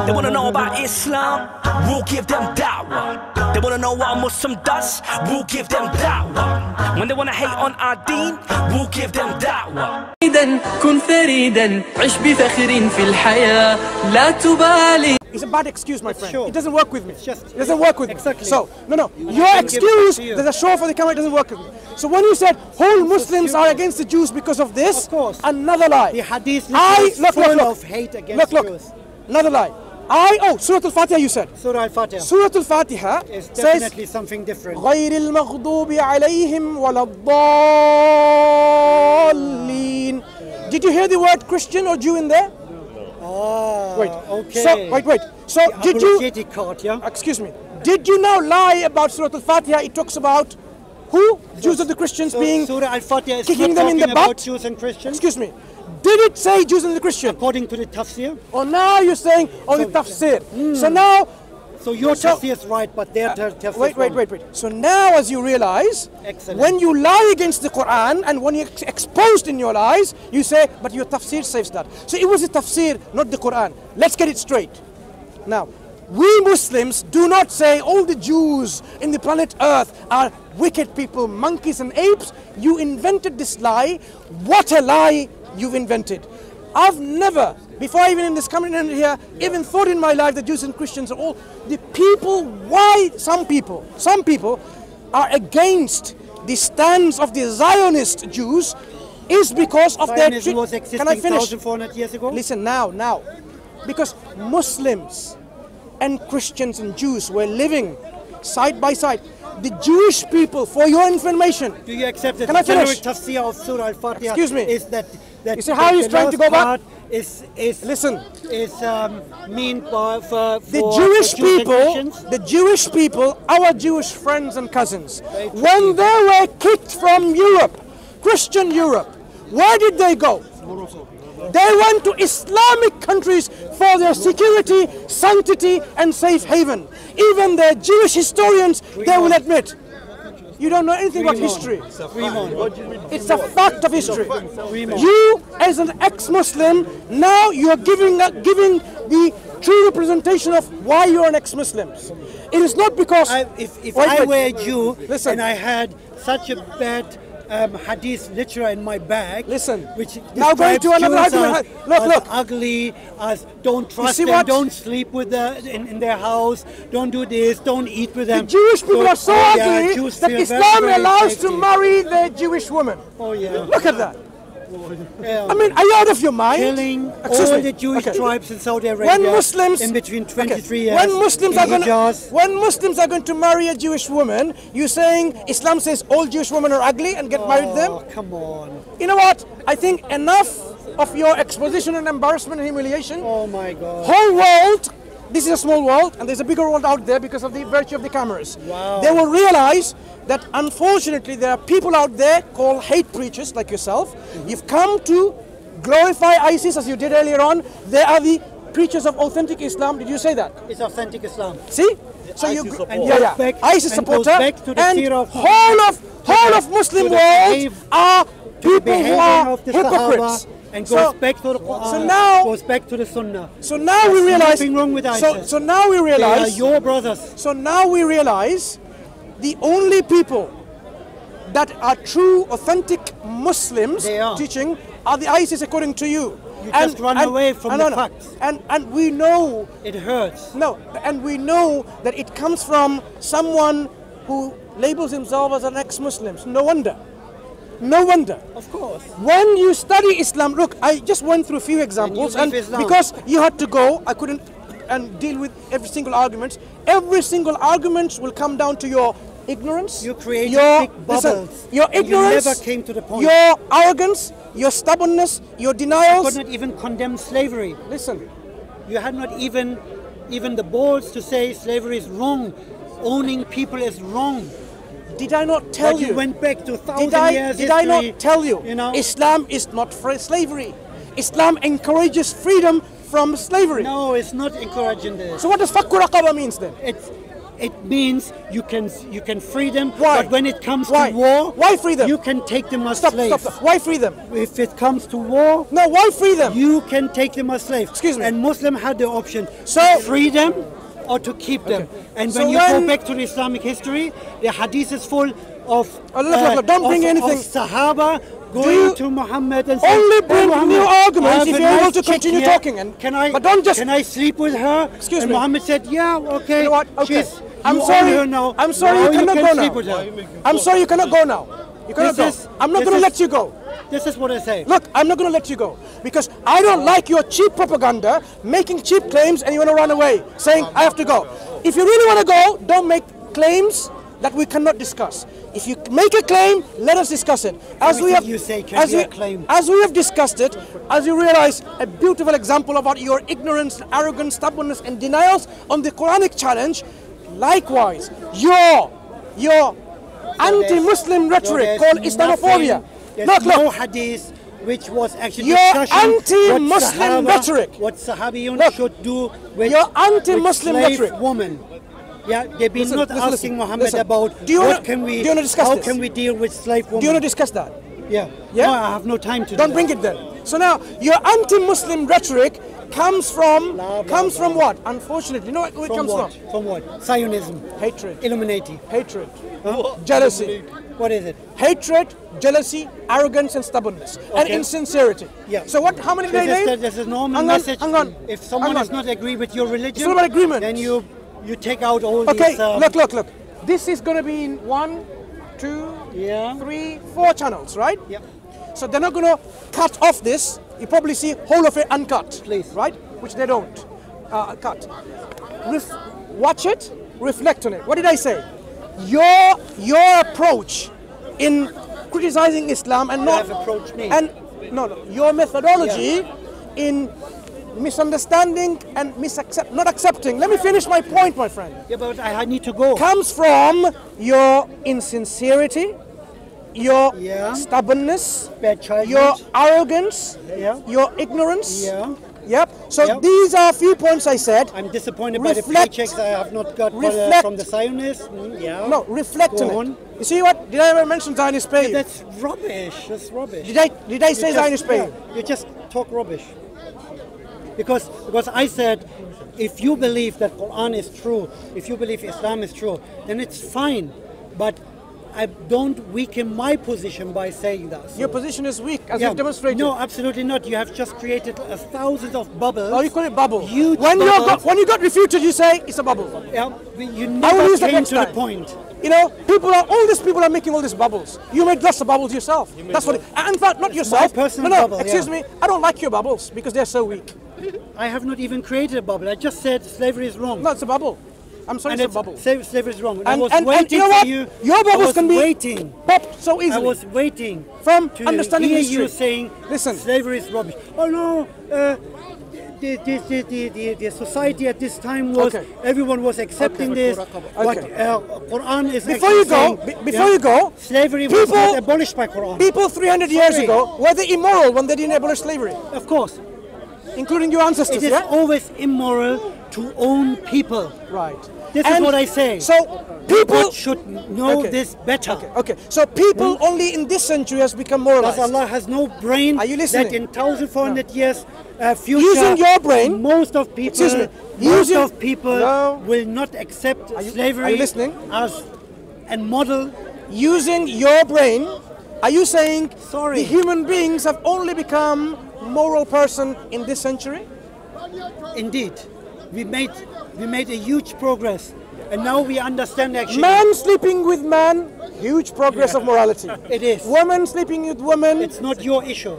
They wanna know about Islam, we'll give them da'wah. They wanna know what a Muslim does, we'll give them da'wah. When they wanna hate on our deen, we'll give them da'wah. كن فريدا عش بفخر في الحياة لا تبالي. It's a bad excuse, my friend. Sure. It doesn't work with me. It doesn't work with exactly. me. So, no. Your excuse, there's a show for the camera, it doesn't work with me. So when you said whole Muslims are against the Jews because of this, of course, another lie. The hadith is full of hate against Jews. Another lie. Surah Al-Fatiha you said. Surah Al-Fatiha. Surah Al-Fatiha is definitely something different. غير المغضوب عليهم ولا الضالين. Did you hear the word Christian or Jew in there? Wait. Okay. So, wait. So, did you... Card, yeah? Excuse me. Did you now lie about Surah Al-Fatiha? It talks about who? Jews and the Christians being... Surah Al-Fatiha is kicking not them in the about butt? Jews and Christians? Excuse me. Did it say Jews and the Christians? According to the tafsir. Or now you're saying only tafsir. So now... So your tafsir is right, but their tafsir is wrong. Wait. So now as you realize, when you lie against the Quran and when you're exposed in your lies, you say, but your tafsir says that. So it was the tafsir, not the Quran. Let's get it straight. Now, we Muslims do not say all the Jews in the planet Earth are wicked people, monkeys and apes. You invented this lie. What a lie you've invented. I've never, before even in this community here, even thought in my life that Jews and Christians are all the people. Why some people are against the stance of the Zionist Jews is because of their... was existing Can I finish? 1,400 years ago? Listen now. Because Muslims and Christians and Jews were living side by side. The Jewish people, for your information... Do you accept that the generic tafsir of Surah Al-Fatiha Excuse me. is that you see how he's trying to go back? Listen. Is mean for the Jewish people, our Jewish friends and cousins, when they were kicked from Europe, Christian Europe, where did they go? They went to Islamic countries for their security, sanctity and safe haven. Even the Jewish historians, they will admit. You don't know anything about history. It's a fact of history. You, as an ex-Muslim, now you are giving the true representation of why you are an ex-Muslim. It is not because... If I were a Jew, listen, and I had such a bad hadith literature in my bag, which now going to another argument. Look, ugly, as don't trust them, don't sleep with in their house, don't do this, don't eat with them. The Jewish people are so ugly that Islam allows to marry the Jewish woman. Oh yeah. Look at that. I mean, are you out of your mind? Killing all the Jewish tribes in Saudi Arabia in between 23 years. When Muslims are going to marry a Jewish woman, you're saying Islam says all Jewish women are ugly and get married to them? Come on. You know what? I think enough of your exposition and embarrassment and humiliation. Oh my God. Whole world, this is a small world and there's a bigger world out there because of the virtue of the cameras. Wow. They will realize that unfortunately there are people out there called hate preachers like yourself. You've come to glorify ISIS as you did earlier on. They are the preachers of authentic Islam. Did you say that? It's authentic Islam. See? So ISIS you ISIS supporter and whole of Muslim world are people who are hypocrites. And goes back to the Quran, goes back to the Sunnah. So now we realize nothing wrong with ISIS. So now we realize they are your brothers. So now we realize the only people that are true, authentic Muslims teaching are the ISIS according to you. You just run away from the facts. And we know it hurts. No, and we know that it comes from someone who labels himself as an ex-Muslim. No wonder. Of course. When you study Islam, look, I just went through a few examples, and because you had to go, I couldn't deal with every single argument. Every single argument will come down to your ignorance. You created big bubbles. Your ignorance. You never came to the point. Your arrogance, your stubbornness, your denials. You could not even condemn slavery. Listen. You had not even the balls to say slavery is wrong. Owning people is wrong. Did I not tell you? You went back to 1,000 years Did I not tell you? Islam is not for slavery. Islam encourages freedom from slavery. No, it's not encouraging this. So what does fakku raqaba means then? it means you can free them. Why? But when it comes Why? to war, Why free them? You can take them as Stop, slaves. stop. Why free them? If it comes to war, No, why free them? you can take them as slaves. Excuse me. And Muslim had the option So- to free them or to keep them. And So when you when- go back to the Islamic history, the hadith is full of look, don't bring anything. of Sahaba you going to Muhammad and saying, only "Oh, bring Muhammad, new arguments I have if a you're able nice to chick continue here. talking, and- but don't just- can I sleep with her?" Excuse and me. Muhammad said, "Yeah, okay." You know what? Okay. She's, I'm you own sorry. her now. I'm sorry Now you cannot can go sleep now. with her. I'm sorry you cannot go now. You cannot go. This is- I'm not this going to is- let you go. This is what I say. Look, I'm not going to let you go because I don't like your cheap propaganda, making cheap claims, and you want to run away, saying I have to go. If you really want to go, don't make claims that we cannot discuss. If you make a claim, let us discuss it. As we Everything have, you say can be a claim. as we have discussed it, as you realize, a beautiful example about your ignorance, arrogance, stubbornness, and denials on the Quranic challenge. Likewise, your anti-Muslim rhetoric called Islamophobia. There's Look, no hadith which was actually Your discussion anti-Muslim rhetoric. what Sahabiyun Look, should do with your anti-Muslim with slave rhetoric. woman. Yeah, they've been Listen, not listen, asking listen, Muhammad listen. about Do you what wanna- can we, do you wanna discuss how this? can we deal with slave women. do you want to discuss that? Yeah. Yeah? No, I have no time to Don't do bring that. it then. So now, your anti-Muslim rhetoric comes from what? Unfortunately, you know where it From comes what? from? From what? Zionism. Hatred. Illuminati. Hatred. Huh? Jealousy. What is it? Hatred, jealousy, arrogance, and stubbornness, and Okay. insincerity. Yeah. So what? How many did I name? There's a normal Hang on, message. hang on, If someone hang on. does not agree with your religion, It's not about agreement. then you take out all Okay, these. look. This is going to be in 1, 2, Yeah. 3, 4 channels, right? Yeah. So they're not going to cut off this. You probably see whole of it uncut. Please. Right? Which they don't cut. Watch it, reflect on it. What did I say? Your approach in criticizing Islam and not have approached me. and no, your methodology in misunderstanding and not accepting. Let me finish my point, my friend. Yeah, but I need to go. Comes from your insincerity, your Yeah. stubbornness, Bad childhood. your arrogance, Yeah. your ignorance. Yeah. Yep. So Yep. these are a few points I said. I'm disappointed by the Reflect. paychecks I have not got Reflect. from the Zionists. Yeah. No, reflect Go on on. it. You see what? Did I ever mention Zionist pay? That's rubbish. That's rubbish. Did I say You just- Zionist pay? yeah, you just talk rubbish. Because I said, if you believe that Quran is true, if you believe Islam is true, then it's fine. But I don't weaken my position by saying that. So, Your position is weak, as yeah, you've demonstrated. No, absolutely not. You have just created thousands of bubbles. Oh, you call it bubble. Huge when bubbles. you got refuted, you say it's a bubble. Yeah, you I will never use that came next to the time. point. You know, all these people are making all these bubbles. You made lots of bubbles yourself. That's what. In fact, not yourself. personal no, bubble, excuse yeah. me. I don't like your bubbles because they're so weak. I have not even created a bubble. I just said slavery is wrong. No, it's a bubble. I'm sorry, and it's a bubble. Slavery is wrong. I And- was and waiting you know for what? you. Your bubbles I was can be waiting. popped so I easily. was waiting From to understanding hear history. you saying, Listen. slavery is rubbish. Oh no, the society at this time was, Okay. everyone was accepting this. What Quran is Before actually you go, saying, before you go, slavery was people- not abolished by Quran. people 300 years Sorry. ago were they immoral when they didn't abolish slavery, Of course, including your ancestors? it is Yeah. always immoral to own people. Right. This is what I say. So people God should know Okay. this better. Okay. So people only in this century has become moralized. Because Allah has no brain. Are you listening? That in 1400 years future, Using your brain- most of people, Excuse me. most Using- of people No. will not accept slavery are you listening? as a model. Using your brain, are you saying Sorry. the human beings have only become moral person in this century? Indeed, we made a huge progress, and now we understand actually. Man sleeping with man, huge progress of morality. It is. Woman sleeping with woman. It's not your issue.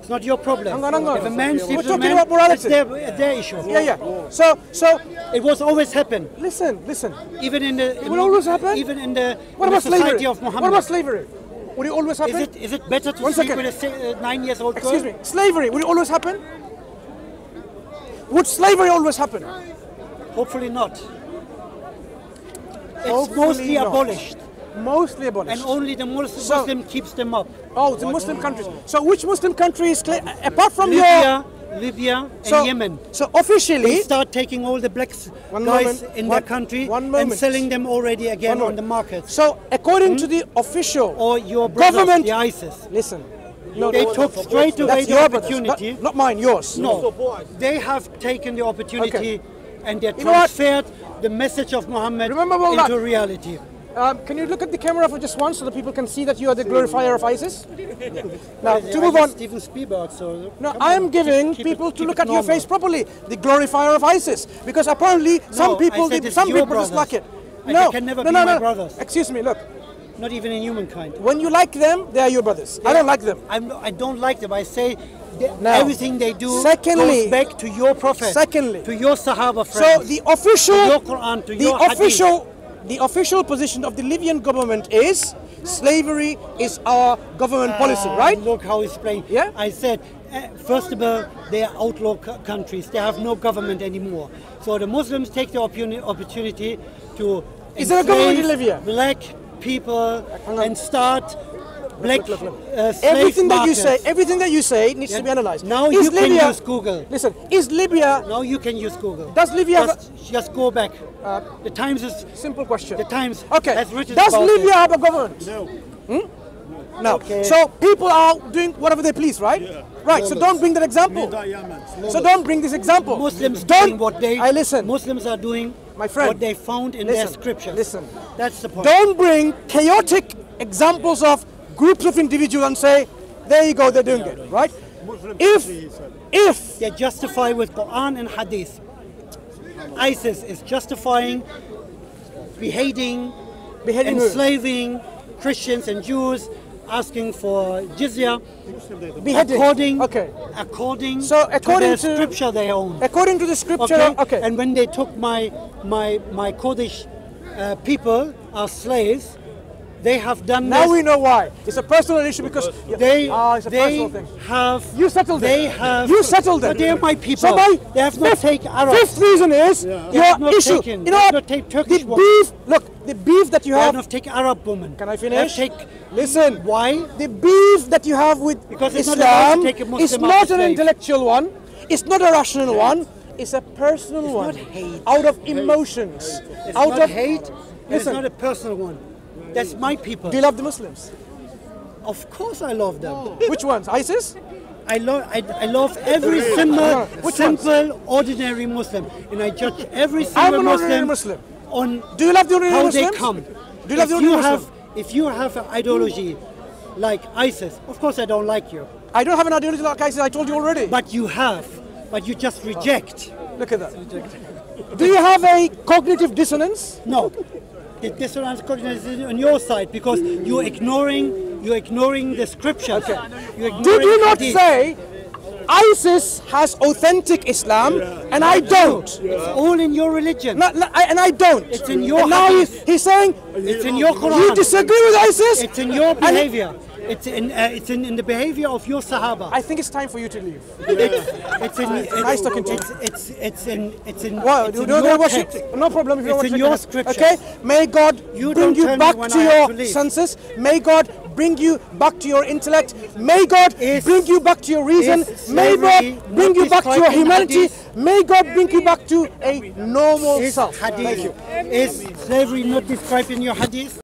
It's not your problem. Hang on. If a man We're sleeps with a talking man, about morality. that's their issue. Yeah. So It was always happen. listen. Even in the. It will always happen? Even in the. What in about the society slavery? of Muhammad. What about slavery? Would it always happen? Is it better to One sleep second. with a 9-year-old girl? Excuse me. Slavery, would it always happen? Would slavery always happen? Hopefully not. It's Hopefully mostly not. abolished, Mostly abolished. and only the Muslim keeps them up. Oh, the Muslim countries. So which Muslim countries, apart from Libya, Libya and Yemen. So officially, They start taking all the black guys in their country and selling them already again on the markets. So according to the official Or your brothers, government, the ISIS. listen, They took straight away the opportunity. not mine, yours. No, they have taken the opportunity and they You know what? transferred the message of Muhammad Remember all that. into reality. Can you look at the camera for just once so that people can see that you are the glorifier of ISIS? Now, to move on. Steven Spielberg, so No, I am giving people to look at your face properly. The glorifier of ISIS, because apparently some people dislike it. They can never be my brothers. Excuse me. Look, not even in humankind. when you like them, they are your brothers. I don't like them. I don't like them. I say Now, everything they do secondly- goes back to your prophet, Secondly- to your Sahaba So friends, the official, to your Quran, to your the official position of the Libyan government is slavery is our government policy, right? Look how it's playing. Yeah? I said, first of all, they are outlaw countries. They have no government anymore. So the Muslims take the opportunity to Is there a government in enslave Libya? black people and start black slave Everything that you say needs to be analyzed. Now Is you can use Google. Listen, is Libya? Now you can use Google. Does Libya? Just go back. The Times is Simple question. the Times. Okay. has written Does about Libya it. have a government? No. Okay. So people are doing whatever they please, right? Right. So don't bring that example. So don't bring this example. Muslims don't. doing what they. I listen. Muslims are doing My friend, what they found in their scriptures. Listen. That's the point. Don't bring chaotic examples of groups of individuals and say, there you go, they're doing it, right? If They justify with Quran and Hadith. ISIS is justifying beheading, beheading enslaving Christians and Jews, asking for jizya, beheading, according So to according the to- scripture they own. according to the scripture, okay. And when they took my Kurdish people as slaves, they have done Now this. we know why. It's a personal issue because it's a personal thing. have You settled they it. have You settled it. But they are my people. So my they have not taken Arabs. fifth reason is They your have not issue. taken- You know they have what? not taken Turkish The women. beef. Look, the beef that you They have have. not taken Arab women. Can I They finish? have Listen. Why? The beef that you have with Because it's not allowed Islam to take a Muslim is as not a an slave. intellectual one. It's not a rational one. It's a personal one. not hate. Out of emotions. It's out not of hate. It's Listen. not a personal one. That's my people. Do you love the Muslims? Of course, I love them. Which ones? ISIS? I love every simple, ordinary Muslim, and I judge every I'm single an ordinary Muslim Muslim. on Do you love the ordinary how Muslims? they come. Do you love the ordinary Muslims? If you have an ideology like ISIS, of course I don't like you, I don't have an ideology like ISIS. I told you already. but you just reject. Look at that. Do you have a cognitive dissonance? No, the dissonance cognition is on your side because you're ignoring the scriptures. You're ignoring Did you not hadith. say ISIS has authentic Islam and I don't? It's all in your religion. And I don't. It's in your and now hadith. he's saying It's in your Quran. you disagree with ISIS? It's in your And behavior. It's in the behavior of your Sahaba. I think it's time for you to leave. It's in Nice talking to you. it's in Well, it's you in don't your know what text. no problem if you It's don't in want to your shake hands. scriptures. Okay? May God You bring don't you tell me back when to I have your to leave. senses. May God bring you back to your intellect. May God Is- bring you back to your reason. is May slavery God bring not you back to your described in humanity. hadith? May God bring you back to a normal Is self. hadith, Thank you. is slavery not described in your hadith?